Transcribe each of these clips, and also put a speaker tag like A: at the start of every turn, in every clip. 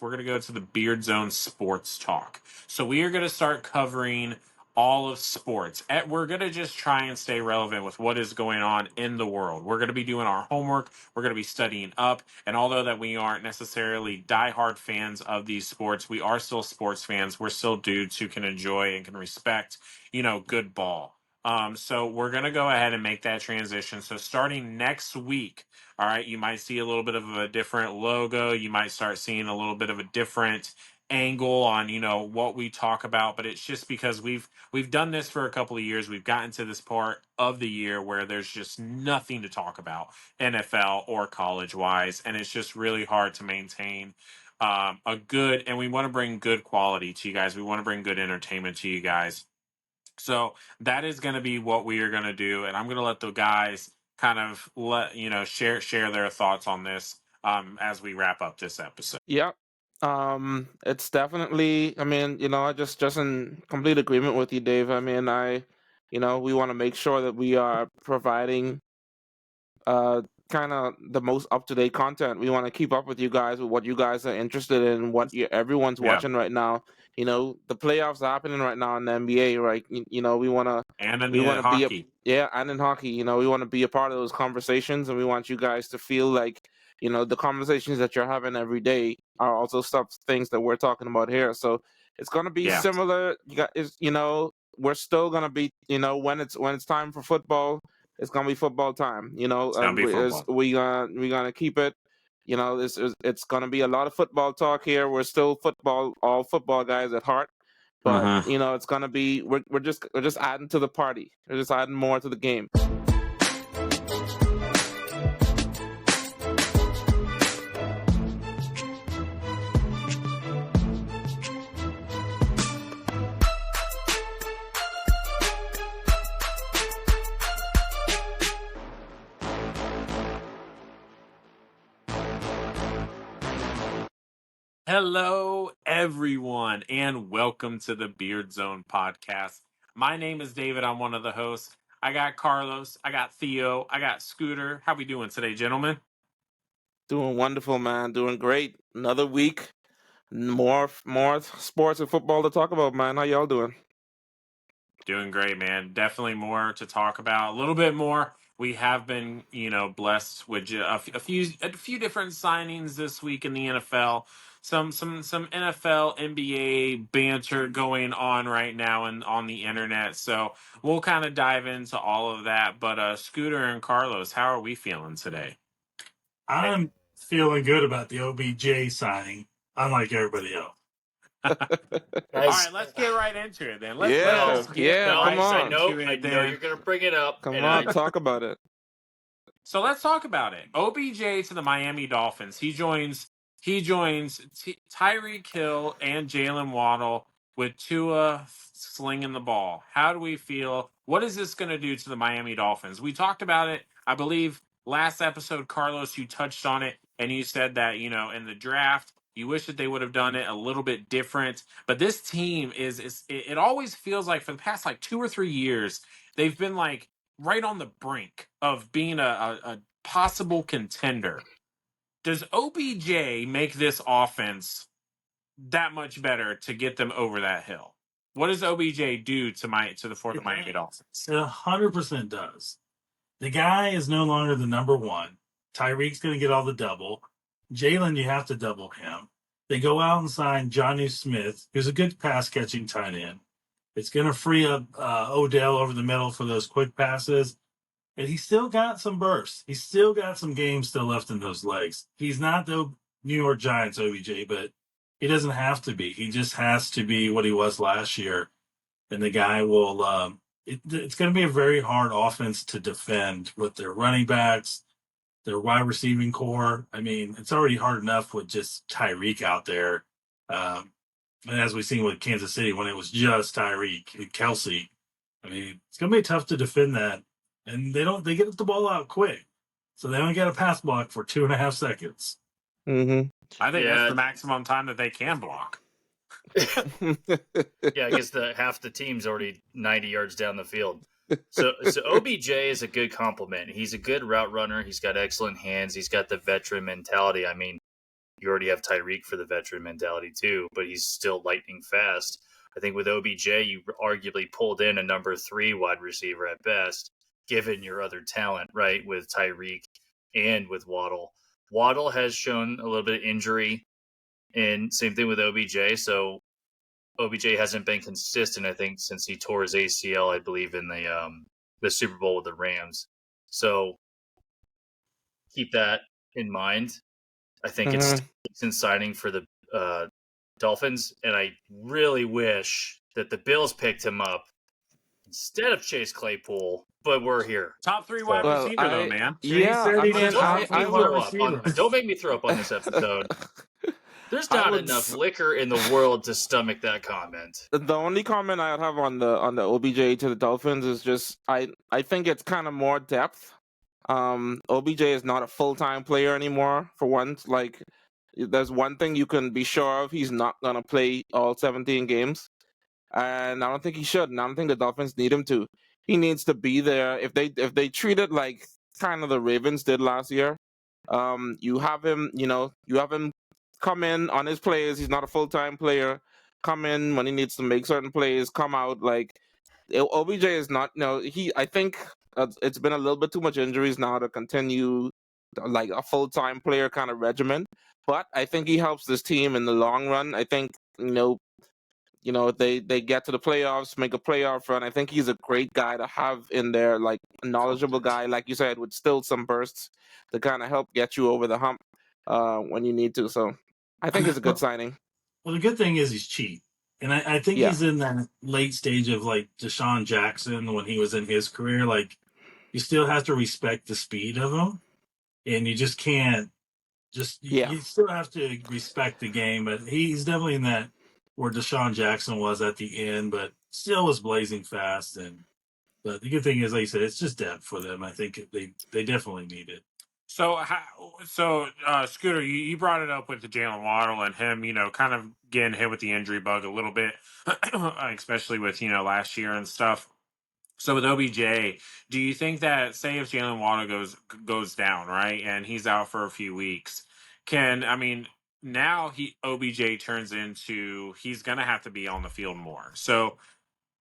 A: podcast, we're going to go to the Beard Zone Sports Talk. So we are going to start covering all of sports. We're going to just try and stay relevant with what is going on in the world. We're going to be doing our homework. We're going to be studying up. And although that we aren't necessarily diehard fans of these sports, we are still sports fans. We're still dudes who can enjoy and can respect, good ball. So we're going to go ahead and make that transition. So starting next week, all right, you might see a little bit of a different logo. You might start seeing a little bit of a different angle on what we talk about, but it's just because we've done this for a couple of years. We've gotten to this part of the year where there's just nothing to talk about NFL or college wise, and it's just really hard to maintain a good, and we want to bring good quality to you guys. We want to bring good entertainment to you guys. So that is going to be what we are going to do, and I'm going to let the guys kind of share their thoughts on this as we wrap up this episode.
B: Yeah. It's definitely, I mean, I just in complete agreement with you, Dave. I mean, we want to make sure that we are providing kind of the most up-to-date content. We want to keep up with you guys with what you guys are interested in, what everyone's
A: Yeah,
B: watching right now. The playoffs are happening right now in the NBA, right? We want to
A: and in
B: we want
A: the
B: to be
A: hockey.
B: and in hockey, we want to be a part of those conversations, and we want you guys to feel like, the conversations that you're having every day are also things that we're talking about here. So it's going to be
A: Yeah,
B: similar. We're still going to be, when it's time for football, it's gonna be football time,
A: it's gonna
B: and
A: be football.
B: we gonna keep it. It's gonna be a lot of football talk here. We're still all football guys at heart, but
A: Mm-hmm.
B: it's gonna be we're just adding to the party. We're just adding more to the game.
A: Hello, everyone, and welcome to the Beard Zone podcast. My name is David. I'm one of the hosts. I got Carlos, I got Theo, I got Scooter. How we doing today, gentlemen?
B: Doing wonderful, man. Doing great. Another week. More sports and football to talk about, man. How y'all doing?
A: Doing great, man. Definitely more to talk about. A little bit more. We have been, blessed with a few different signings this week in the NFL. Some NFL NBA banter going on right now and on the internet. So we'll kind of dive into all of that. But Scooter and Carlos, how are we feeling today?
C: I'm feeling good about the OBJ signing, unlike everybody else.
A: All right, let's get right into it then. Let's just get
B: come
A: right
B: on.
A: into
D: I
A: it
D: know
A: then.
D: you're going to bring it up.
B: Come
D: and
B: on, talk about it.
A: So let's talk about it. OBJ to the Miami Dolphins. He joins Tyreek Hill and Jalen Waddle with Tua slinging the ball. How do we feel? What is this going to do to the Miami Dolphins? We talked about it, I believe, last episode. Carlos, you touched on it, and you said that in the draft, you wish that they would have done it a little bit different. But this team it always feels like for the past like 2 or 3 years they've been like right on the brink of being a possible contender. Does OBJ make this offense that much better to get them over that hill? What does OBJ do to the Miami Dolphins?
C: It 100% does. The guy is no longer the number one. Tyreek's going to get all the double. Jalen, you have to double him. They go out and sign Johnny Smith, who's a good pass-catching tight end. It's going to free up Odell over the middle for those quick passes. And he's still got some bursts. He's still got some games still left in those legs. He's not the New York Giants OBJ, but he doesn't have to be. He just has to be what he was last year. And the guy will it's going to be a very hard offense to defend with their running backs, their wide receiving core. I mean, it's already hard enough with just Tyreek out there. And as we've seen with Kansas City, when it was just Tyreek and Kelsey, I mean, it's going to be tough to defend that. And they get the ball out quick. So they only got a pass block for 2.5 seconds.
B: Mm-hmm.
A: I think that's the maximum time that they can block.
D: Yeah, I guess half the team's already 90 yards down the field. So OBJ is a good compliment. He's a good route runner. He's got excellent hands. He's got the veteran mentality. I mean, You already have Tyreek for the veteran mentality too, but he's still lightning fast. I think with OBJ, you arguably pulled in a number 3 wide receiver at best, given your other talent, right, with Tyreek and with Waddle. Waddle has shown a little bit of injury, and same thing with OBJ. So OBJ hasn't been consistent, I think, since he tore his ACL, I believe, in the Super Bowl with the Rams. So keep that in mind. I think it's a decent signing for the Dolphins, and I really wish that the Bills picked him up instead of Chase Claypool, but we're here.
A: Top 3 wide
B: Well,
A: receiver, though, man.
B: Yeah,
C: said
B: I
C: he's
B: mean,
C: a top
B: I would.
D: Don't make me throw up on this episode. There's
B: I
D: not
B: would
D: enough liquor in the world to stomach that comment.
B: The only comment I'd have on the OBJ to the Dolphins is just I think it's kind of more depth. OBJ is not a full-time player anymore. For once, like there's one thing you can be sure of: he's not gonna play all 17 games, and I don't think he should. And I don't think the Dolphins need him to. He needs to be there. If they treat it like kind of the Ravens did last year, you have him. You have him come in on his plays. He's not a full-time player. Come in when he needs to make certain plays. Come out like OBJ is not. I think it's been a little bit too much injuries now to continue like a full-time player kind of regimen. But I think he helps this team in the long run. I think they get to the playoffs, make a playoff run. I think he's a great guy to have in there, like a knowledgeable guy, like you said, with still some bursts to kind of help get you over the hump when you need to. So I think it's a good signing.
C: Well, the good thing is he's cheap. And I think he's in that late stage of like Deshaun Jackson when he was in his career. Like, you still have to respect the speed of him. And you just can't you still have to respect the game. But he's definitely in that where Deshaun Jackson was at the end, but still was blazing fast. But the good thing is, like you said, it's just depth for them. I think they definitely need it.
A: So, Scooter, you brought it up with the Jalen Waddle and him, kind of getting hit with the injury bug a little bit, especially with, last year and stuff. So with OBJ, do you think that, say if Jalen Waddle goes down, right, and he's out for a few weeks, now OBJ turns into, he's going to have to be on the field more. So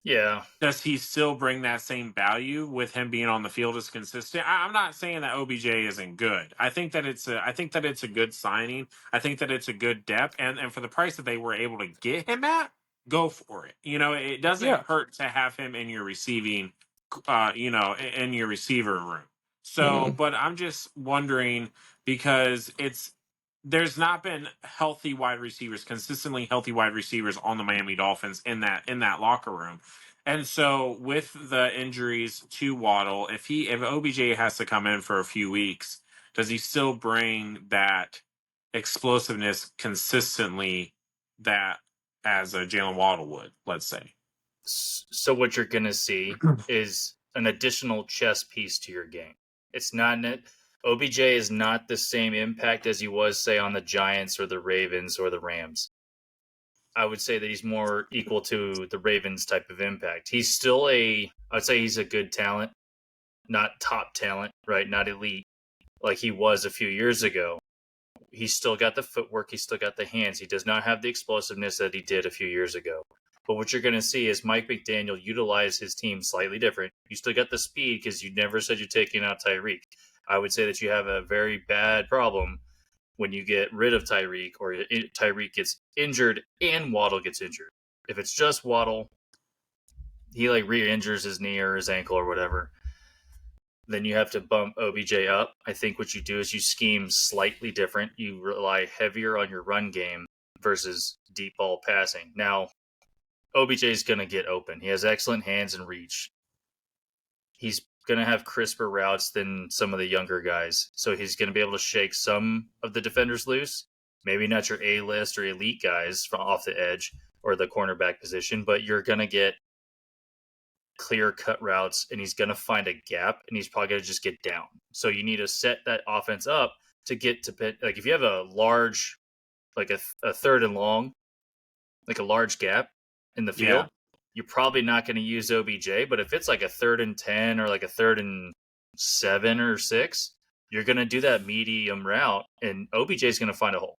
D: yeah,
A: does he still bring that same value with him being on the field as consistent? I'm not saying that OBJ isn't good. I think that it's a good signing. I think that it's a good depth, and for the price that they were able to get him at, go for it. It doesn't hurt to have him in your receiving, in your receiver room. So, but I'm just wondering because there's not been consistently healthy wide receivers on the Miami Dolphins in that locker room. And so with the injuries to Waddle, if OBJ has to come in for a few weeks, does he still bring that explosiveness consistently that as a Jalen Waddle would, let's say?
D: So what you're going to see is an additional chess piece to your game. It's not OBJ is not the same impact as he was, say, on the Giants or the Ravens or the Rams. I would say that he's more equal to the Ravens type of impact. He's still I would say he's a good talent, not top talent, right? Not elite like he was a few years ago. He's still got the footwork. He's still got the hands. He does not have the explosiveness that he did a few years ago. But what you're going to see is Mike McDaniel utilize his team slightly different. You still got the speed because you never said you're taking out Tyreek. I would say that you have a very bad problem when you get rid of Tyreek or Tyreek gets injured and Waddle gets injured. If it's just Waddle, he re-injures his knee or his ankle or whatever, then you have to bump OBJ up. I think what you do is you scheme slightly different. You rely heavier on your run game versus deep ball passing. Now, OBJ is going to get open. He has excellent hands and reach. He's going to have crisper routes than some of the younger guys. So he's going to be able to shake some of the defenders loose. Maybe not your A-list or elite guys from off the edge or the cornerback position, but you're going to get clear-cut routes, and he's going to find a gap, and he's probably going to just get down. So you need to set that offense up to get to – if you have a large – a third and long, a large gap in the field, you're probably not going to use OBJ, but if it's a 3rd and 10 or a 3rd and 7 or 6, you're going to do that medium route, and OBJ is going to find a hole.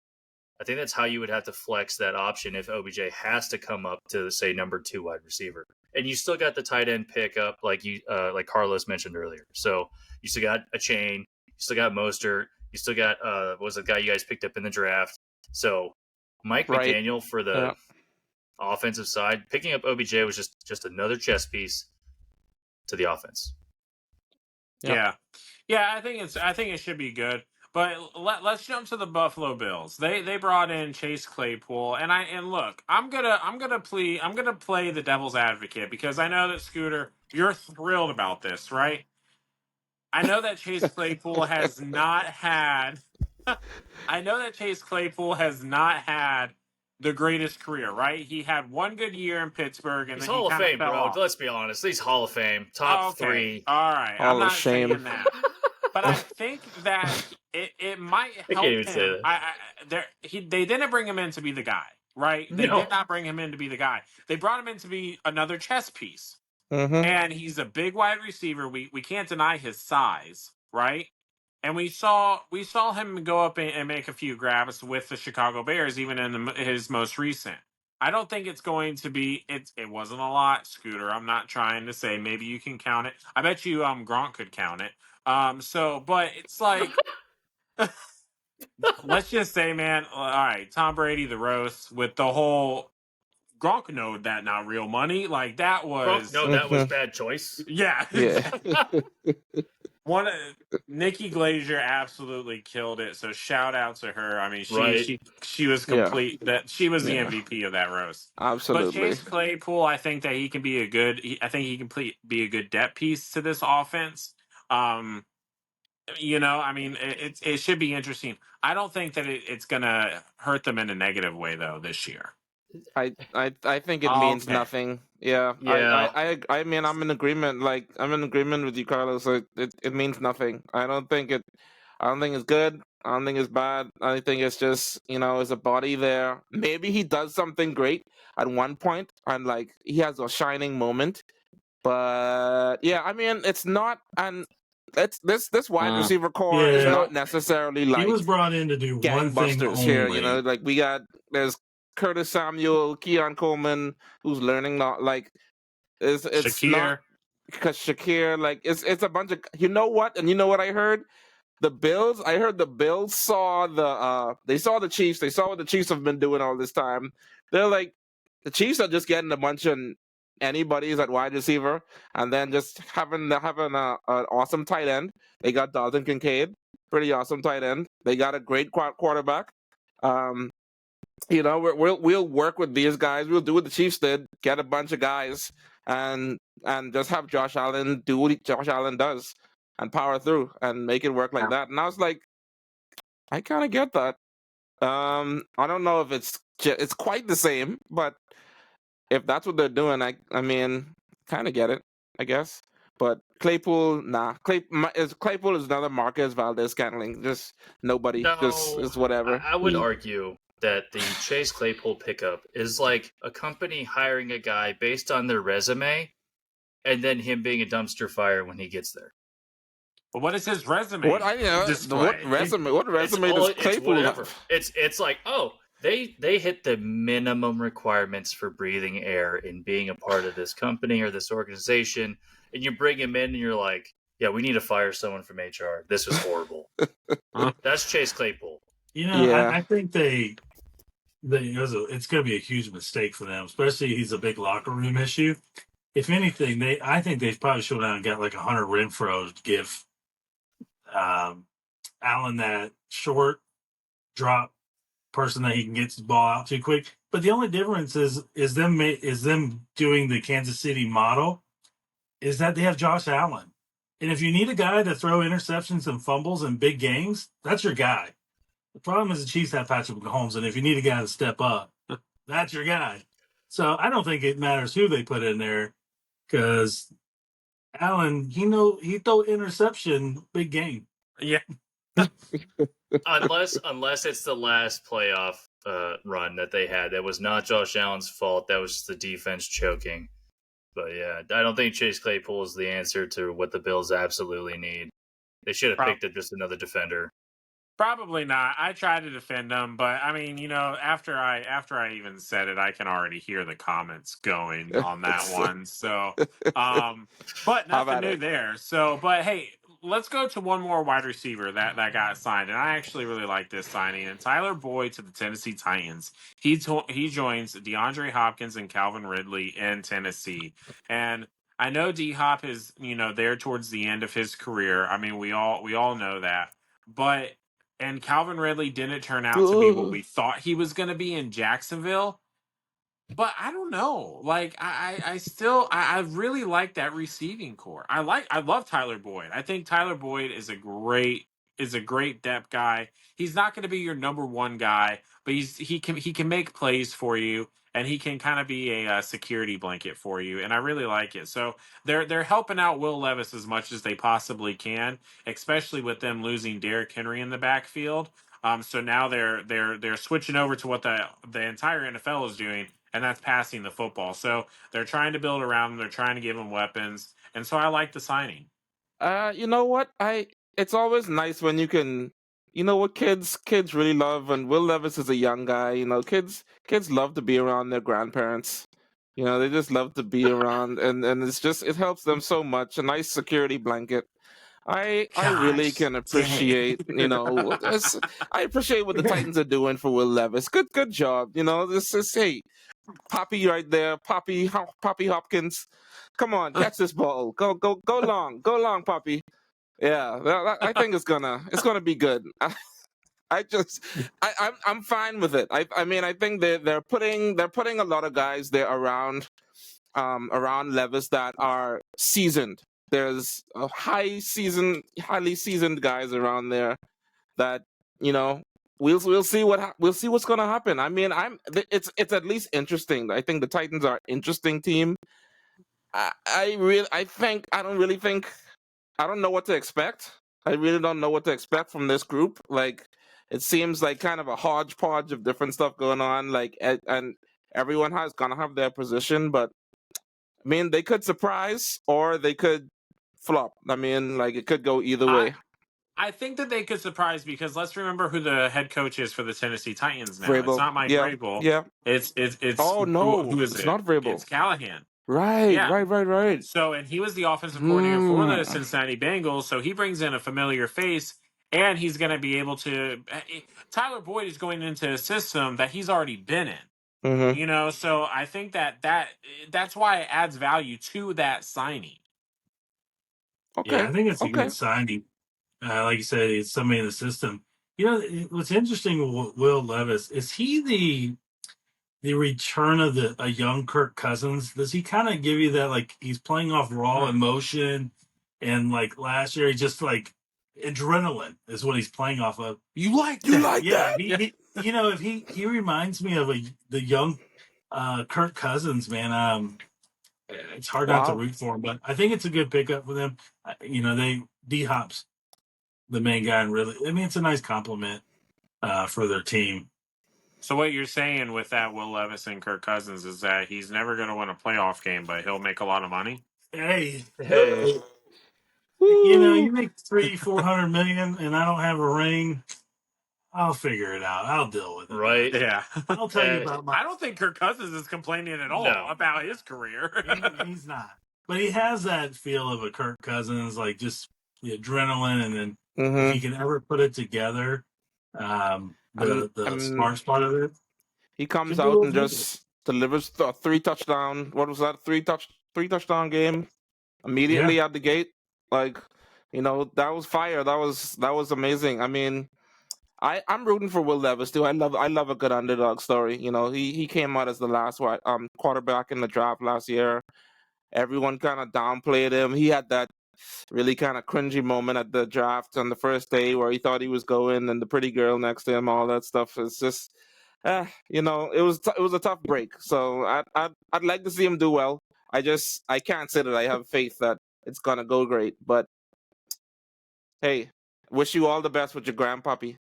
D: I think that's how you would have to flex that option if OBJ has to come up to, say, number 2 wide receiver. And you still got the tight end pickup, like Carlos mentioned earlier. So you still got a Chain, you still got Mostert, you still got what was the guy you guys picked up in the draft? So Mike
B: Right.
D: McDaniel for the offensive side, picking up OBJ was just another chess piece to the offense.
B: Yep.
A: Yeah. I think it should be good. But let's jump to the Buffalo Bills. They brought in Chase Claypool, and look, I'm gonna play the devil's advocate because I know that Scooter, you're thrilled about this, right? I know that Chase Claypool has not had. I know that Chase Claypool has not had the greatest career, right? He had one good year in Pittsburgh, and
D: He's
A: then he
D: Hall of
A: kind of
D: Fame,
A: fell
D: bro.
A: off.
D: Let's be honest. He's Hall of Fame. Top 3.
A: All right. I'm
B: Hall of
A: not
B: Shame.
A: saying that. But I think that it might
D: I
A: help
D: can't even say
A: him.
D: that.
A: They didn't bring him in to be the guy, right? They
D: No.
A: did not bring him in to be the guy. They brought him in to be another chess piece.
B: Mm-hmm.
A: And he's a big wide receiver. We can't deny his size, right? And we saw him go up and make a few grabs with the Chicago Bears, even in his most recent. I don't think it's going to be. It wasn't a lot, Scooter. I'm not trying to say maybe you can count it. I bet you Gronk could count it. But it's like, let's just say, man. All right, Tom Brady, the roast with the whole Gronk knowed that not real money. Like that was
D: that was bad choice.
A: Yeah.
B: Yeah.
A: Nikki Glazier absolutely killed it. So shout out to her. I mean,
D: Right.
A: she was complete. That she was the MVP of that roast.
B: Absolutely.
A: But Chase Claypool, I think that he can be I think he can be a good depth piece to this offense. I mean, it should be interesting. I don't think that it's gonna hurt them in a negative way though this year.
B: I think it means
A: Okay.
B: nothing. Yeah.
D: Yeah.
B: I mean, I'm in agreement. Like, I'm in agreement with you, Carlos. It means nothing. I don't think it's good. I don't think it's bad. I think it's just, it's a body there. Maybe he does something great at one point and like he has a shining moment. But yeah, I mean, it's not, and it's this wide receiver core is
C: Yeah.
B: not necessarily like
C: He was brought in to do one thing
B: gangbusters
C: only.
B: here. Like there's Curtis Samuel, Keon Coleman, who's learning not like it's
A: Shakir.
B: not because Shakir, like it's a bunch of, you know what, and you know what I heard. I heard the Bills saw they saw the Chiefs. They saw what the Chiefs have been doing all this time. They're like, the Chiefs are just getting a bunch of anybody's at wide receiver, and then just having an awesome tight end. They got Dalton Kincaid, pretty awesome tight end. They got a great quarterback. We'll work with these guys. We'll do what the Chiefs did, get a bunch of guys, and just have Josh Allen do what Josh Allen does, and power through and make it work like that. And I was like, I kind of get that. I don't know if it's quite the same, but if that's what they're doing, I mean, kind of get it, I guess. But Claypool, nah. Claypool is another Marquez Valdez-Scantling. Just nobody.
D: No,
B: just whatever.
D: I would argue that the Chase Claypool pickup is like a company hiring a guy based on their resume and then him being a dumpster fire when he gets there.
A: But what is his resume?
B: What resume? What resume does Claypool have?
D: It's like, oh, they hit the minimum requirements for breathing air in being a part of this company or this organization, and you bring him in and you're like, yeah, we need to fire someone from HR. This was horrible. That's Chase Claypool.
C: I think it's going to be a huge mistake for them, especially he's a big locker room issue. If anything, I think they probably should have got like a Hunter Renfrow to give Allen that short drop person that he can get the ball out too quick. But the only difference is them doing the Kansas City model is that they have Josh Allen. And if you need a guy to throw interceptions and fumbles in big games, that's your guy. The problem is the Chiefs have Patrick Mahomes, and if you need a guy to step up, that's your guy. So I don't think it matters who they put in there, because Allen, he throw interception big game.
A: Yeah.
D: unless it's the last playoff run that they had. That was not Josh Allen's fault. That was the defense choking. But yeah, I don't think Chase Claypool is the answer to what the Bills absolutely need. They should have picked up just another defender.
A: Probably not. I tried to defend him, but I mean, after I even said it, I can already hear the comments going on that one. So, um, but
B: How
A: nothing
B: about
A: new
B: it?
A: there. So, but hey, let's go to one more wide receiver that got signed, and I actually really like this signing. And Tyler Boyd to the Tennessee Titans. He joins DeAndre Hopkins and Calvin Ridley in Tennessee, and I know D Hop is there towards the end of his career. I mean, we all know that, but and Calvin Ridley didn't turn out to be what
B: Ooh.
A: we thought he was going to be in Jacksonville. But I don't know. Like I still I really like that receiving core. I love Tyler Boyd. I think Tyler Boyd is a great depth guy. He's not going to be your number one guy, but he can make plays for you, and he can kind of be a security blanket for you. And I really like it. So they're helping out Will Levis as much as they possibly can, especially with them losing Derrick Henry in the backfield. So now they're switching over to what the entire NFL is doing, and that's passing the football. So they're trying to build around him. They're trying to give him weapons, and so I like the signing.
B: You know what? It's always nice when you can, what kids really love, and Will Levis is a young guy. Kids love to be around their grandparents. They just love to be around, and it helps them so much. A nice security blanket. I really
A: Gosh,
B: can
A: dang.
B: appreciate, I appreciate what the Titans are doing for Will Levis. Good job. This is, hey, Poppy right there, Poppy Hopkins. Come on, catch this ball. Go long, Poppy. Yeah, I think it's gonna be good. I just I'm fine with it. I mean I think they're putting a lot of guys there around Levis that are seasoned. There's a highly seasoned guys around there that you know we'll see we'll see what's gonna happen. I mean it's at least interesting. I think the Titans are an interesting team. I don't know what to expect. I really don't know what to expect from this group. Like, it seems like kind of a hodgepodge of different stuff going on. Like, and everyone has gonna have their position, but I mean, they could surprise or they could flop. I mean, like, it could go either
A: I
B: way.
A: I think that they could surprise because let's remember who the head coach is for the Tennessee Titans now. It's
B: Vrabel,
A: not Mike
B: yeah,
A: Vrabel.
B: yeah.
A: It's
B: Oh
A: who
B: no,
A: is
B: it's
A: it?
B: not Vrabel.
A: It's Callahan.
B: Right,
A: Yeah.
B: right, right, right.
A: So, and he was the offensive coordinator for
B: Hmm.
A: the Cincinnati Bengals. So he brings in a familiar face, and he's going to be able to. Tyler Boyd is going into a system that he's already been in.
B: Mm-hmm.
A: So I think that's why it adds value to that signing.
C: Yeah,
B: Okay,
C: I think it's a
B: okay.
C: good signing. Like you said, it's somebody in the system. What's interesting with Will Levis is he the return of a young Kirk Cousins? Does he kind of give you that like he's playing off raw emotion, and like last year he just like adrenaline is what he's playing off of.
A: You like
B: You
A: that?
B: like
C: Yeah,
B: that?
C: if he reminds me of the young Kirk Cousins, man. It's hard not to
B: Wow.
C: root for him, but I think it's a good pickup for them. They D Hop's the main guy, and really, I mean, it's a nice compliment for their team.
A: So what you're saying with that Will Levis and Kirk Cousins is that he's never going to win a playoff game, but he'll make a lot of money.
C: Hey,
D: Hey.
C: you
B: Woo.
C: make 300-400 million, and I don't have a ring. I'll figure it out. I'll deal with it.
D: Right?
A: Yeah.
C: I'll tell you about
A: I don't think Kirk Cousins is complaining at all
D: No.
A: about his career.
C: He's not, but he has that feel of a Kirk Cousins, like just the adrenaline, and then if
B: Mm-hmm.
C: he can ever put it together, the smart part of it.
B: He comes
C: Could do
B: out
C: a
B: and
C: little
B: just delivers a three touchdown. What was that? Three touchdown game immediately out the gate. Like, that was fire. That was amazing. I mean, I'm rooting for Will Levis too. I love a good underdog story. He came out as the last quarterback in the draft last year. Everyone kind of downplayed him. He had that really kind of cringy moment at the draft on the first day where he thought he was going, and the pretty girl next to him, all that stuff. It's just, it was a tough break. So I'd like to see him do well. I can't say that I have faith that it's gonna go great. But hey, wish you all the best with your grandpappy.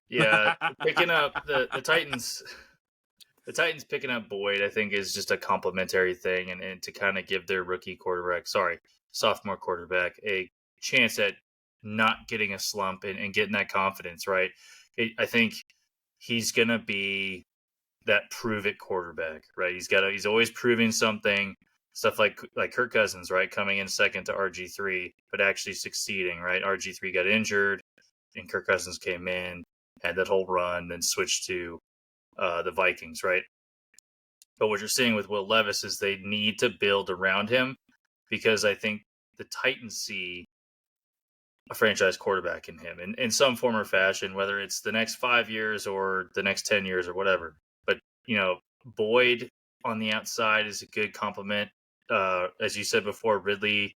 D: Yeah, picking up the Titans. The Titans picking up Boyd, I think, is just a complimentary thing, and to kind of give their sophomore quarterback, a chance at not getting a slump and getting that confidence, right? I think he's going to be that prove-it quarterback, right? He's always proving something, stuff like Kirk Cousins, right? Coming in second to RG3, but actually succeeding, right? RG3 got injured, and Kirk Cousins came in, had that whole run, then switched to the Vikings, right? But what you're seeing with Will Levis is they need to build around him, because I think the Titans see a franchise quarterback in him in some form or fashion, whether it's the next 5 years or the next 10 years or whatever. But, Boyd on the outside is a good complement. As you said before, Ridley,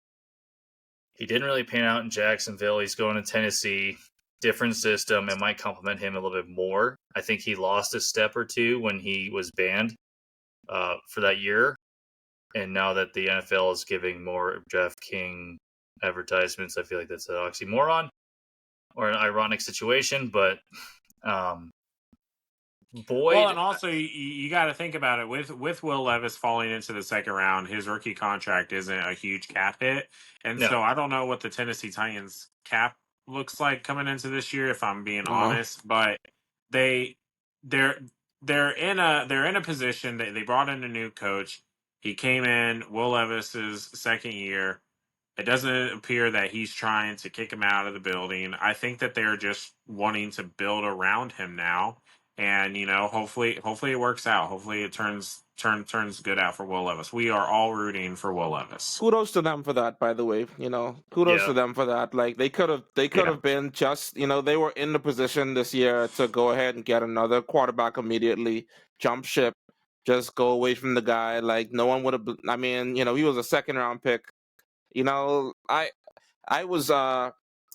D: he didn't really pan out in Jacksonville. He's going to Tennessee, different system. It might complement him a little bit more. I think he lost a step or two when he was banned for that year. And now that the NFL is giving more DraftKings advertisements, I feel like that's an oxymoron or an ironic situation. But Boyd,
A: well, and also you got to think about it with Will Levis falling into the second round. His rookie contract isn't a huge cap hit, and
D: No.
A: so I don't know what the Tennessee Titans cap looks like coming into this year, if I'm being honest. But they're in a position that they brought in a new coach. He came in Will Levis's second year. It doesn't appear that he's trying to kick him out of the building. I think that they're just wanting to build around him now. And hopefully it works out. Hopefully it turns good out for Will Levis. We are all rooting for Will Levis.
B: Kudos to them for that, by the way. Kudos to them for that. Like they could have been just, they were in the position this year to go ahead and get another quarterback immediately, jump ship, just go away from the guy. Like no one would have. I mean, he was a second round pick. I was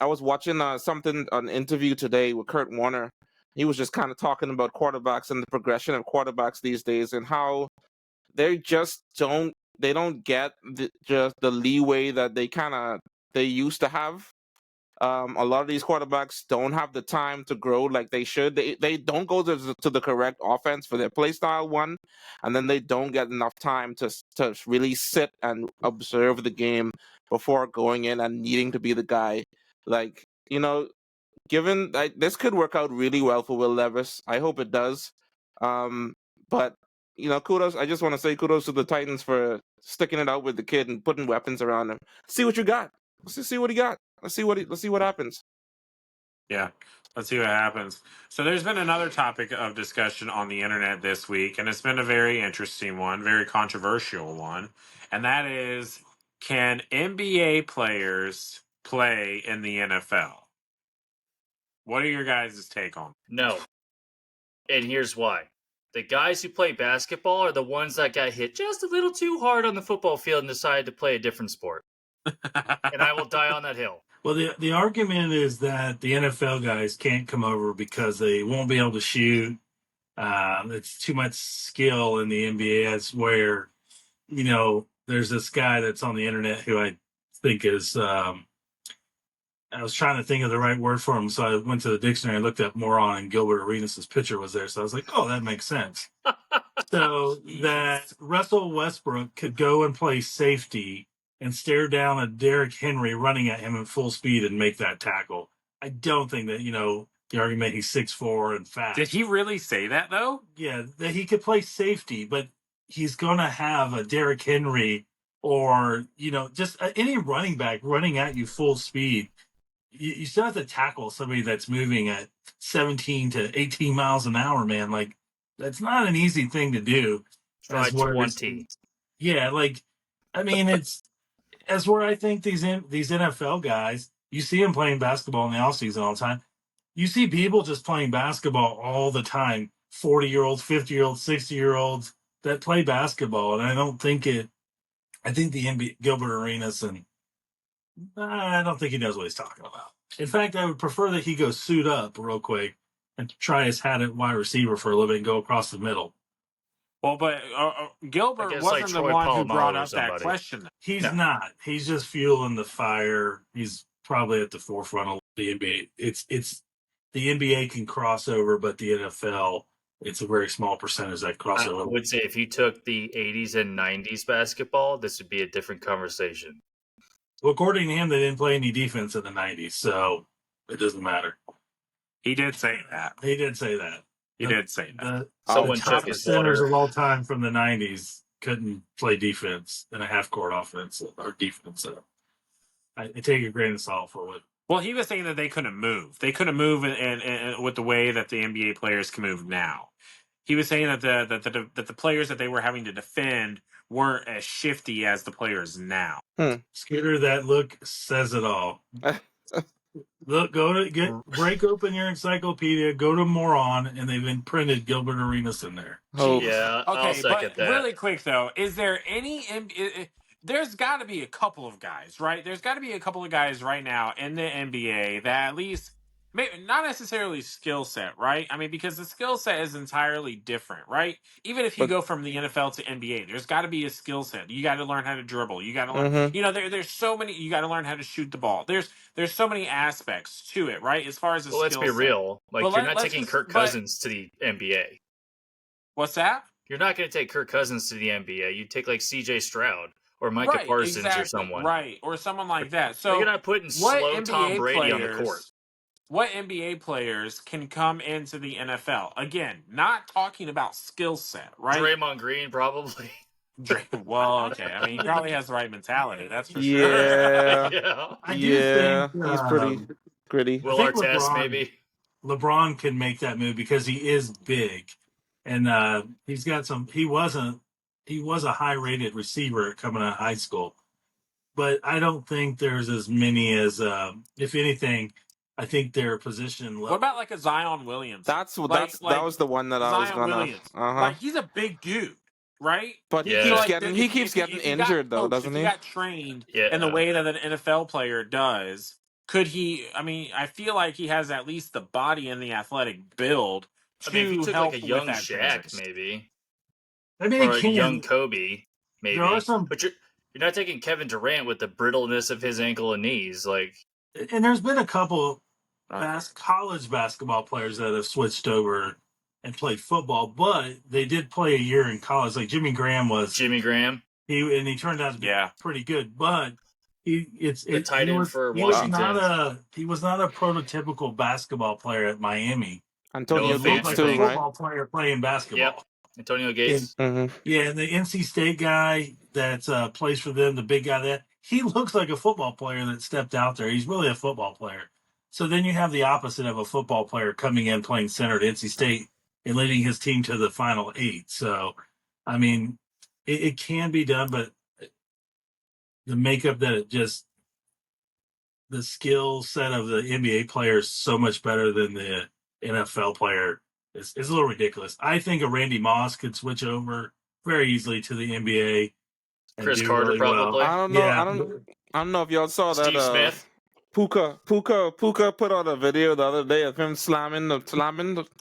B: watching an interview today with Kurt Warner. He was just kind of talking about quarterbacks and the progression of quarterbacks these days and how they just don't get just the leeway that they used to have. A lot of these quarterbacks don't have the time to grow like they should. They don't go to the correct offense for their play style, one, and then they don't get enough time to really sit and observe the game before going in and needing to be the guy. Like, given this could work out really well for Will Levis. I hope it does. But kudos. I just want to say kudos to the Titans for sticking it out with the kid and putting weapons around him. See what you got. Let's see what he got. Let's see what happens.
A: Yeah, let's see what happens. So there's been another topic of discussion on the internet this week, and it's been a very interesting one, very controversial one, and that is, can NBA players play in the NFL? What are your guys' take on?
D: No. And here's why. The guys who play basketball are the ones that got hit just a little too hard on the football field and decided to play a different sport. And I will die on that hill.
C: Well, the argument is that the NFL guys can't come over because they won't be able to shoot. It's too much skill in the NBA. That's where, there's this guy that's on the internet who I think is I was trying to think of the right word for him, so I went to the dictionary and looked up moron, and Gilbert Arenas' picture was there. So I was like, oh, that makes sense. So that Russell Westbrook could go and play safety and stare down at Derrick Henry running at him at full speed and make that tackle. I don't think that, the argument he's 6'4" and fast.
A: Did he really say that, though?
C: Yeah, that he could play safety, but he's going to have a Derrick Henry or, just any running back running at you full speed. You still have to tackle somebody that's moving at 17 to 18 miles an hour, man. Like, that's not an easy thing to do.
D: Try 20.
C: Yeah, it's as where I think these NFL guys, you see them playing basketball in the offseason all the time. You see people just playing basketball all the time, 40-year-olds, 50-year-olds, 60-year-olds that play basketball. And I think the NBA, Gilbert Arenas, and I don't think he knows what he's talking about. In fact, I would prefer that he go suit up real quick and try his hat at wide receiver for a little bit and go across the middle.
A: Well, but Gilbert wasn't the one who brought up that question.
C: He's not. He's just fueling the fire. He's probably at the forefront of the NBA. It's the NBA can cross over, but the NFL, it's a very small percentage that cross over.
D: I would say if you took the 80s and 90s basketball, this would be a different conversation.
C: Well, according to him, they didn't play any defense in the 90s, so it doesn't matter.
A: He did say that.
C: He did say that.
A: He did say that.
C: The
D: Someone
C: top
D: took his
C: centers
D: water.
C: of all time from the 90s couldn't play defense in a half-court offense or defense. So I take a grain of salt for what.
A: Well, he was saying that they couldn't move. They couldn't move in with the way that the NBA players can move now. He was saying that the players that they were having to defend weren't as shifty as the players now.
C: Scooter, that look says it all. Look, break open your encyclopedia, go to Moron, and they've imprinted Gilbert Arenas in there.
B: Oh,
D: Yeah, I'll
A: Okay,
D: second
A: but
D: that.
A: really quick though, is there any? There's got to be a couple of guys, right? There's got to be a couple of guys right now in the NBA that at least, maybe not necessarily skill set, right? I mean, because the skill set is entirely different, right? Even if you
B: But-
A: go from the NFL to NBA, there's got to be a skill set. You got to learn how to dribble. You got to learn,
B: Mhm.
A: you know, there's so many. You got to learn how to shoot the ball. There's so many aspects to it, right? As far as the
D: Well, let's
A: skill
D: be
A: set.
D: real. Like,
A: But
D: you're
A: let's
D: not taking
A: just-
D: Kirk
A: but-
D: Cousins to the NBA.
A: What's that?
D: You're not going to take Kirk Cousins to the NBA. You take like C.J. Stroud or Micah
A: Right,
D: Parsons
A: exactly,
D: or someone.
A: right, or someone like that.
D: But
A: So
D: you're not putting
A: what
D: slow Tom
A: NBA
D: Brady on the
A: players-
D: court.
A: What NBA players can come into the NFL? Again, not talking about skill set, right?
D: Draymond Green, probably.
A: Well, okay. I mean, he probably has the right mentality. That's for sure.
B: Yeah.
D: Yeah.
C: I do
B: Yeah,
C: think
B: he's pretty gritty.
D: Will
C: think
D: Artest,
C: LeBron-
D: maybe.
C: LeBron can make that move because he is big, and he's got some. He was a high-rated receiver coming out of high school, but I don't think there's as many as. If anything, I think their position.
A: What about like a Zion Williams?
B: That was the one that I was
A: Zion
B: gonna.
A: Williams.
B: Uh-huh.
A: Like he's a big dude, right?
B: But
D: Yeah.
B: he keeps
A: Like,
B: getting
A: if you got
B: injured though,
A: coached,
B: doesn't
A: if
B: he?
A: you got trained
D: Yeah.
A: in the way that an NFL player does, could he? I mean, I feel like he has at least the body and the athletic build to
D: I mean, if you took
A: help
D: like a
A: with
D: young
A: that
D: Shaq,
A: transition.
D: maybe,
C: I mean,
D: or
C: they
D: a
C: can.
D: young Kobe, maybe.
C: There are some,
D: But you're not taking Kevin Durant with the brittleness of his ankle and knees. Like,
C: and there's been a couple
A: Okay.
C: college basketball players that have switched over and played football, but they did play a year in college. Like Jimmy Graham was.
D: Jimmy Graham.
C: He turned out to be
A: Yeah.
C: pretty good, but
D: The tight end for
C: he was
D: Washington.
C: he was not a prototypical basketball player at Miami.
B: Antonio
D: No
C: He looked
B: Gates
C: like
D: fancy
C: a
B: too,
D: thing.
B: right?
C: football player playing basketball.
D: Yep. Antonio Gates.
B: Mm-hmm.
C: Yeah, and the NC State guy that plays for them, the big guy that he looks like a football player that stepped out there. He's really a football player. So then you have the opposite of a football player coming in playing center at NC State and leading his team to the Final Eight. So, I mean, it can be done, but the makeup that the skill set of the NBA player is so much better than the NFL player is a little ridiculous. I think a Randy Moss could switch over very easily to the NBA. and
D: Chris
C: do
D: Carter,
C: really
D: probably.
B: I don't know.
C: Yeah.
B: I don't know if y'all saw that.
D: Steve Smith.
B: Puka put out a video the other day of him slamming.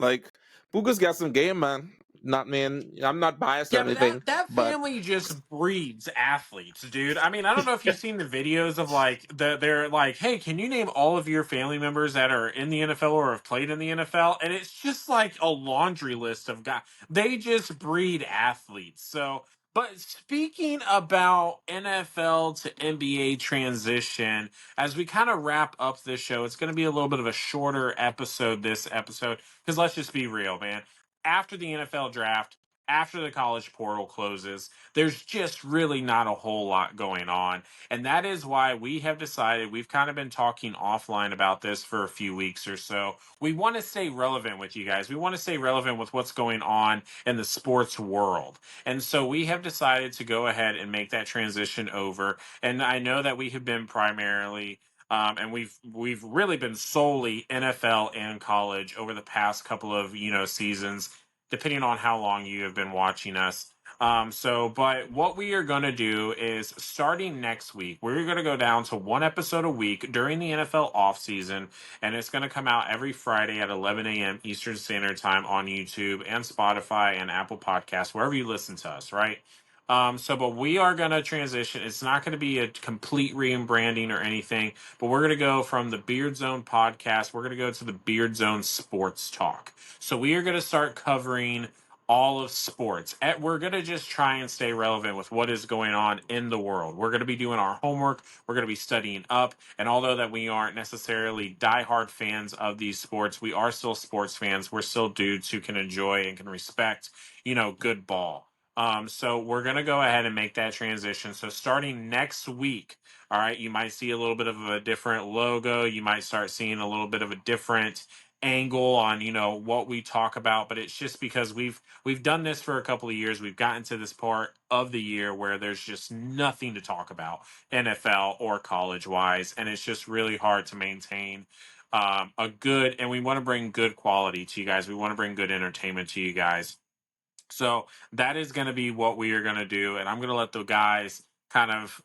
B: Like Puka's got some game, man. I'm not biased or
A: Yeah, but
B: anything.
A: that
B: but-
A: family just breeds athletes, dude. I mean, I don't know if you've seen the videos of like they're like, hey, can you name all of your family members that are in the NFL or have played in the NFL? And it's just like a laundry list of guys. They just breed athletes. So, but speaking about NFL to NBA transition, as we kind of wrap up this show, it's going to be a little bit of a shorter episode this episode because let's just be real, man. After the NFL draft, after the college portal closes, there's just really not a whole lot going on. And that is why we have decided, we've kind of been talking offline about this for a few weeks or so. We want to stay relevant with you guys. We want to stay relevant with what's going on in the sports world. And so we have decided to go ahead and make that transition over. And I know that we have been primarily and we've really been solely NFL and college over the past couple of seasons, depending on how long you have been watching us. But what we are going to do is starting next week, we're going to go down to one episode a week during the NFL offseason, and it's going to come out every Friday at 11 a.m. Eastern Standard Time on YouTube and Spotify and Apple Podcasts, wherever you listen to us, right? But we are going to transition. It's not going to be a complete rebranding or anything, but we're going to go from the Beard Zone podcast. We're going to go to the Beard Zone Sports Talk. So we are going to start covering all of sports. We're going to just try and stay relevant with what is going on in the world. We're going to be doing our homework. We're going to be studying up. And although that we aren't necessarily diehard fans of these sports, we are still sports fans. We're still dudes who can enjoy and can respect, good ball. So we're going to go ahead and make that transition. So starting next week, all right, you might see a little bit of a different logo. You might start seeing a little bit of a different angle on what we talk about, but it's just because we've done this for a couple of years. We've gotten to this part of the year where there's just nothing to talk about NFL or college wise, and it's just really hard to maintain a good, and we want to bring good quality to you guys. We want to bring good entertainment to you guys. So that is going to be what we are going to do, and I'm going to let the guys kind of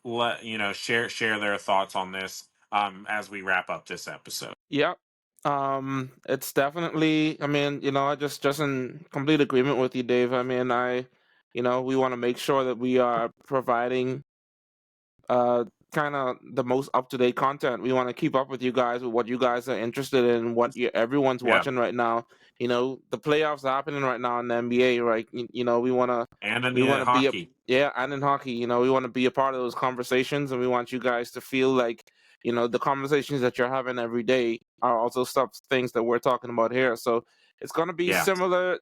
A: share their thoughts on this as we wrap up this episode.
B: Yep. It's definitely. I mean, I just in complete agreement with you, Dave. I mean, we want to make sure that we are providing kind of the most up to date content. We want to keep up with you guys with what you guys are interested in, what everyone's
A: Yeah.
B: watching right now. The playoffs are happening right now in the NBA, right? We want to
A: And in
B: we want to
A: hockey.
B: and in hockey, we want to be a part of those conversations, and we want you guys to feel like the conversations that you're having every day are also things that we're talking about here. So it's gonna be
A: Yeah.
B: similar.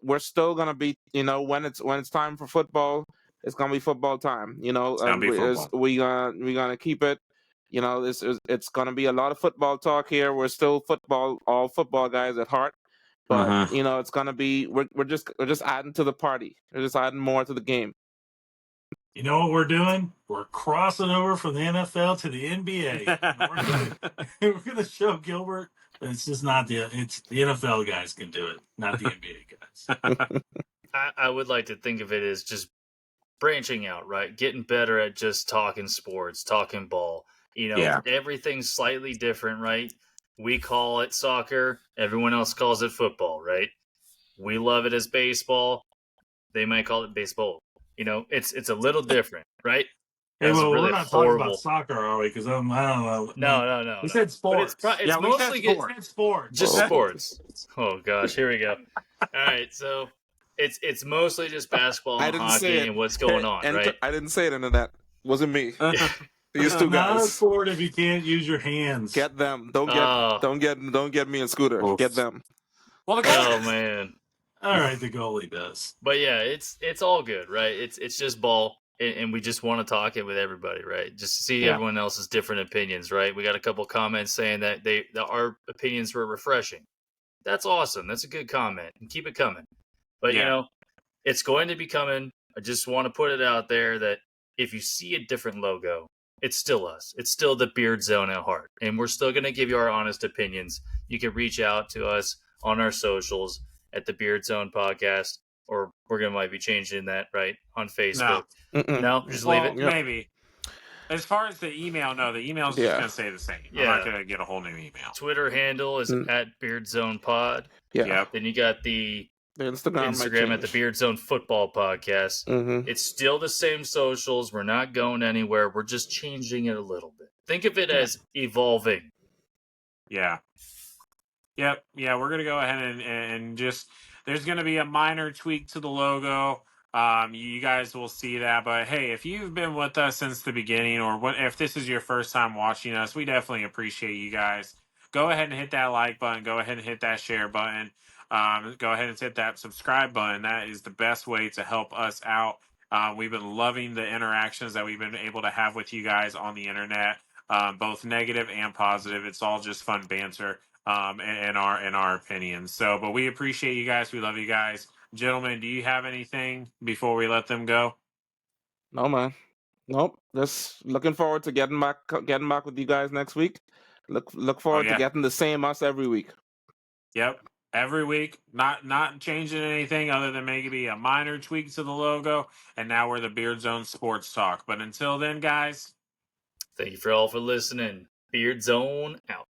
B: We're still gonna be when it's time for football, it's gonna be football time.
A: It's gonna be football.
B: We're gonna keep it. It's gonna be a lot of football talk here. We're still all football guys at heart. But
A: Mhm.
B: it's gonna be we're just adding to the party. We're just adding more to the game.
C: You know what we're doing? We're crossing over from the NFL to the NBA. We're gonna show Gilbert, but it's just not it's the NFL guys can do it, not the NBA guys.
D: I would like to think of it as just branching out, right? Getting better at just talking sports, talking ball.
A: Yeah.
D: Everything's slightly different, right? We call it soccer. Everyone else calls it football, right? We love it as baseball. They might call it baseball. It's a little different, right?
C: Hey,
D: That's
C: well,
D: really
C: we're not
D: horrible.
C: talking about soccer, are we? Because I don't know.
D: No.
C: We said sports.
D: But it's
A: Yeah, we said
D: mostly
A: sports.
C: We said sports.
D: just
B: Oh.
D: sports. Oh gosh, here we go. All right, so it's mostly just basketball
B: I
D: and
B: didn't say
D: hockey
B: it.
D: and what's going on,
B: And
D: right?
B: I didn't say it into that. Wasn't me. These
C: It's
B: two
C: not a
B: guys.
C: sport if you can't use your hands.
B: Get them. Don't get me and Scooter.
A: Oof.
B: Get them.
A: Well, the
D: Oh
A: goal.
D: man.
C: All right, the goalie does.
D: But yeah, it's all good, right? It's just ball, and we just want to talk it with everybody, right? Just to see
A: Yeah.
D: everyone else's different opinions, right? We got a couple comments saying that our opinions were refreshing. That's awesome. That's a good comment, and keep it coming. But
A: Yeah.
D: it's going to be coming. I just want to put it out there that if you see a different logo, it's still us. It's still the Beard Zone at heart, and we're still going to give you our honest opinions. You can reach out to us on our socials at the Beard Zone Podcast, or we're gonna might be changing that right on Facebook. No, just leave it.
B: Yep.
A: Maybe. As far as the email, no, the email's
B: Yeah.
A: just gonna stay the same. I'm
D: Yeah.
A: not gonna get a whole new email.
D: Twitter handle is at Beard Zone Pod.
B: Yeah.
A: Yep.
D: Then you got the
B: The Instagram
D: Instagram at the Beard Zone Football Podcast.
B: Mm-hmm.
D: It's still the same socials. We're not going anywhere. We're just changing it a little bit. Think of it as evolving.
A: Yeah. Yep. Yeah, we're gonna go ahead and just there's gonna be a minor tweak to the logo. You guys will see that, but hey, if you've been with us since the beginning, or if this is your first time watching us, we definitely appreciate you guys. Go ahead and hit that like button. Go ahead and hit that share button. Go ahead and hit that subscribe button. That is the best way to help us out. We've been loving the interactions that we've been able to have with you guys on the internet, both negative and positive. It's all just fun banter. In our opinions. So, but we appreciate you guys. We love you guys, gentlemen. Do you have anything before we let them go?
B: No, man. Nope. Just looking forward to getting back with you guys next week. Look forward
A: yeah.
B: to getting the same us every week.
A: Yep, every week. Not changing anything other than maybe a minor tweak to the logo. And now we're the Beard Zone Sports Talk. But until then, guys.
D: Thank you for all for listening. Beard Zone out.